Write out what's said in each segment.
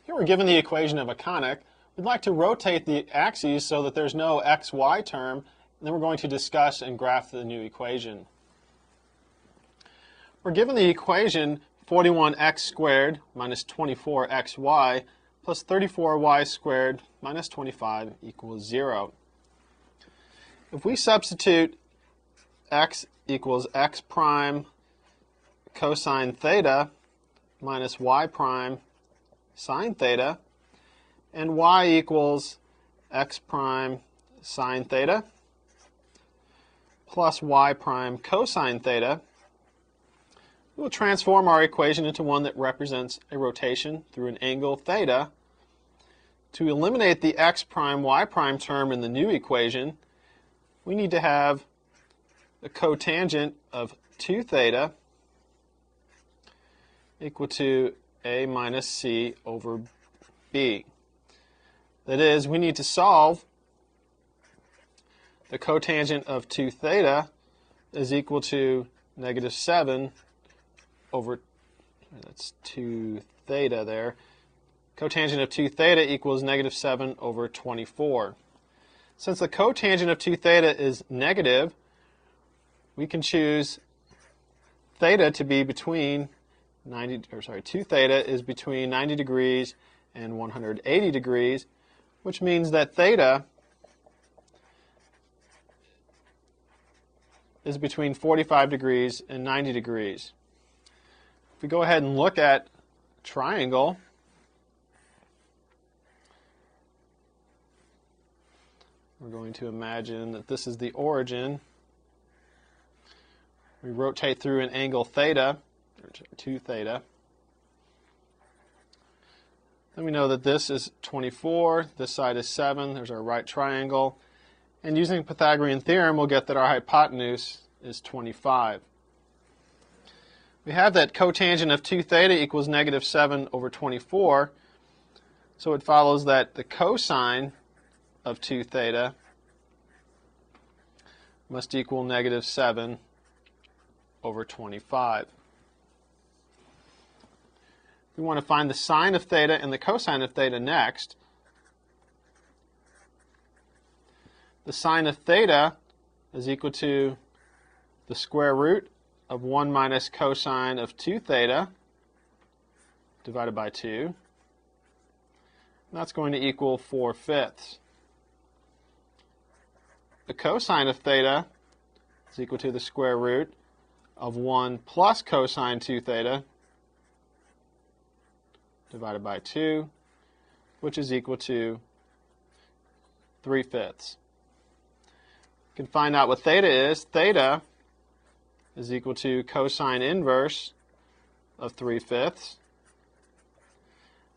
Here we're given the equation of a conic. We'd like to rotate the axes so that there's no xy term, and then we're going to discuss and graph the new equation. We're given the equation 41x squared minus 24xy plus 34y squared minus 25 equals 0. If we substitute x equals x prime cosine theta minus y prime sine theta, and y equals x prime sine theta plus y prime cosine theta, we will transform our equation into one that represents a rotation through an angle theta. To eliminate the x prime y prime term in the new equation, we need to have the cotangent of 2 theta equal to a minus c over b. That is, we need to solve the cotangent of 2 theta is equal to negative 7 over, that's 2 theta there. Cotangent of 2 theta equals negative 7 over 24. Since the cotangent of 2 theta is negative, we can choose theta to be between 2 theta is between 90 degrees and 180 degrees, which means that theta is between 45 degrees and 90 degrees. If we go ahead and look at a triangle, we're going to imagine that this is the origin. We rotate through an angle theta, or 2 theta. Then we know that this is 24, this side is 7, there's our right triangle. And using the Pythagorean theorem, we'll get that our hypotenuse is 25. We have that cotangent of 2 theta equals negative 7 over 24, so it follows that the cosine of 2 theta must equal negative 7 over 25. We want to find the sine of theta and the cosine of theta next. The sine of theta is equal to the square root of 1 minus cosine of 2 theta divided by 2. And that's going to equal 4/5. The cosine of theta is equal to the square root of 1 plus cosine 2 theta divided by 2, which is equal to 3/5. You can find out what theta is. Theta is equal to cosine inverse of 3/5,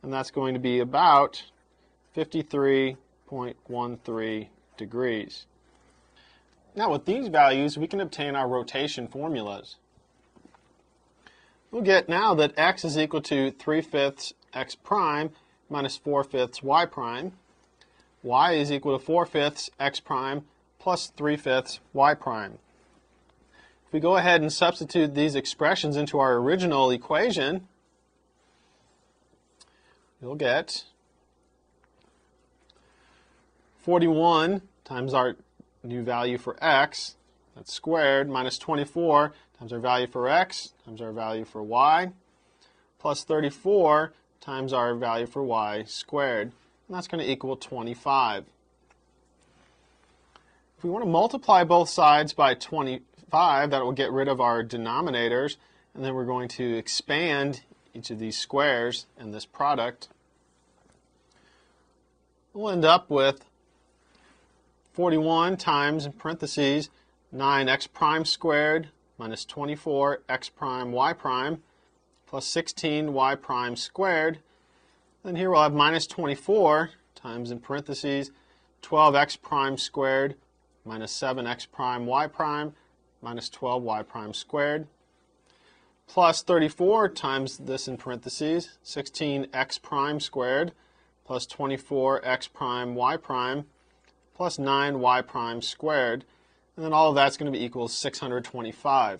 and that's going to be about 53.13 degrees. Now with these values, we can obtain our rotation formulas. We'll get now that x is equal to 3/5 x prime minus 4/5 y prime. Y is equal to 4/5 x prime plus 3/5 y prime. If we go ahead and substitute these expressions into our original equation, you'll get 41 times our new value for x, that's squared, minus 24 times our value for x times our value for y, plus 34 times our value for y squared, and that's going to equal 25. If we want to multiply both sides by 25, that will get rid of our denominators, and then we're going to expand each of these squares in this product. We'll end up with 41 times, in parentheses, 9x prime squared minus 24x prime y prime plus 16y prime squared. Then here we'll have minus 24 times, in parentheses, 12x prime squared minus 7x prime y prime minus 12y prime squared, plus 34 times this in parentheses, 16x prime squared plus 24x prime y prime plus 9y prime squared, and then all of that's going to be equal to 625.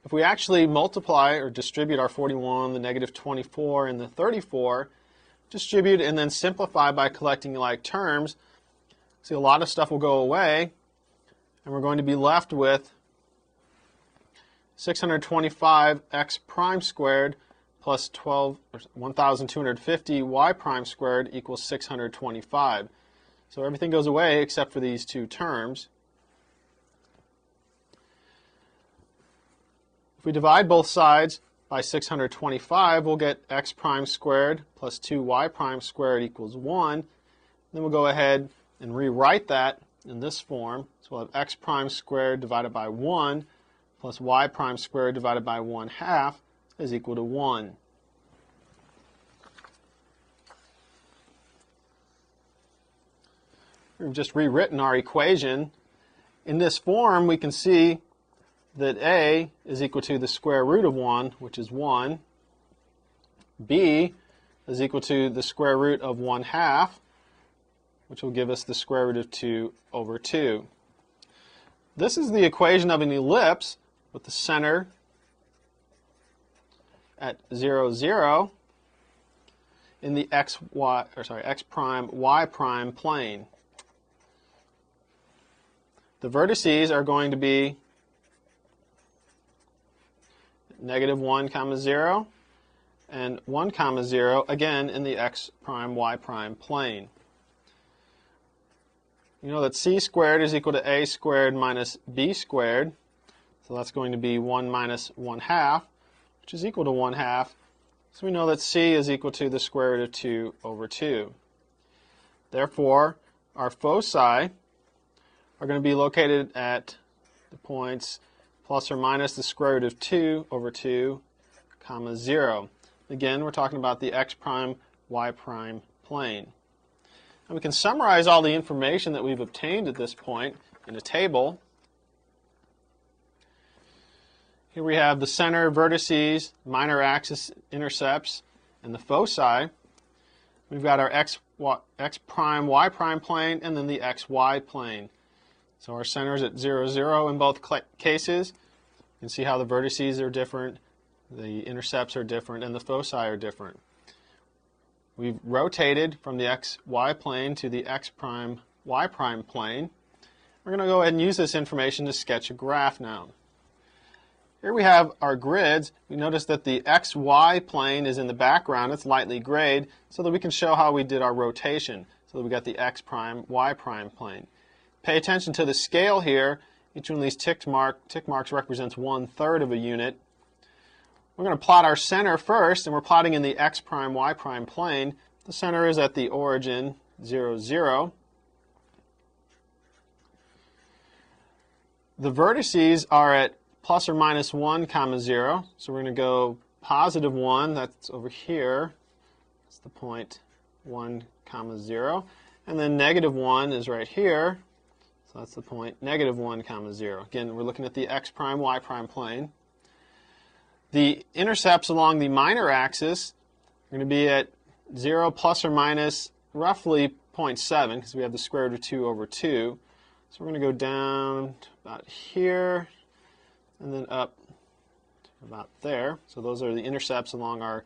If we actually multiply or distribute our 41, the negative 24, and the 34, distribute and then simplify by collecting like terms, see a lot of stuff will go away, and we're going to be left with 625x prime squared plus 1,250 y prime squared equals 625. So everything goes away except for these two terms. If we divide both sides by 625, we'll get x prime squared plus 2y prime squared equals 1. Then we'll go ahead and rewrite that in this form. So we'll have x prime squared divided by 1 plus y prime squared divided by 1/2 is equal to 1. We've just rewritten our equation. In this form, we can see that a is equal to the square root of 1, which is 1. B is equal to the square root of 1/2, which will give us the square root of 2 over 2. This is the equation of an ellipse with the center at 0, 0 in the x prime, y prime plane. The vertices are going to be -1, 0 and 1, 0, again in the x prime, y prime plane. You know that c squared is equal to a squared minus b squared. So that's going to be 1 minus 1/2, which is equal to 1/2. So we know that c is equal to the square root of 2 over 2. Therefore, our foci are going to be located at the points plus or minus the square root of 2 over 2, 0. Again, we're talking about the x prime, y prime plane. And we can summarize all the information that we've obtained at this point in a table. Here we have the center, vertices, minor axis, intercepts, and the foci. We've got our x prime, y prime plane, and then the xy plane. So our center is at 0, 0 in both cases. You can see how the vertices are different, the intercepts are different, and the foci are different. We've rotated from the xy plane to the x prime, y prime plane. We're going to go ahead and use this information to sketch a graph now. Here we have our grids. We notice that the xy plane is in the background. It's lightly grayed so that we can show how we did our rotation. So that we got the x prime, y prime plane. Pay attention to the scale here. Each one of these tick marks represents 1/3 of a unit. We're going to plot our center first, and we're plotting in the x prime, y prime plane. The center is at the origin, 0, 0. The vertices are at plus or minus 1, 0. So we're going to go positive 1, that's over here. That's the point 1, 0. And then negative 1 is right here. So that's the point -1, 0. Again, we're looking at the x prime, y prime plane. The intercepts along the minor axis are going to be at 0 plus or minus roughly 0.7 because we have the square root of 2 over 2. So we're going to go down to about here and then up to about there. So those are the intercepts along our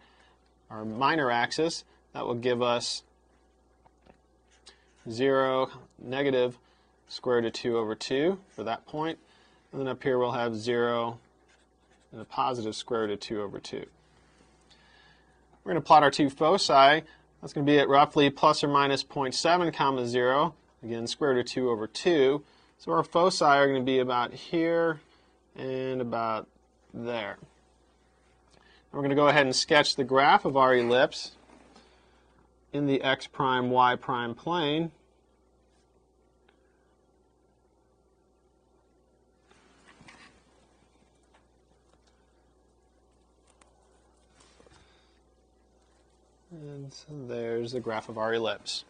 minor axis. That will give us 0, negative square root of 2 over 2 for that point. And then up here we'll have 0 and a positive square root of 2 over 2. We're going to plot our two foci. That's going to be at roughly plus or minus 0.7, 0. Again, square root of 2 over 2. So our foci are going to be about here and about there. We're going to go ahead and sketch the graph of our ellipse in the x prime, y prime plane. And so there's the graph of our ellipse.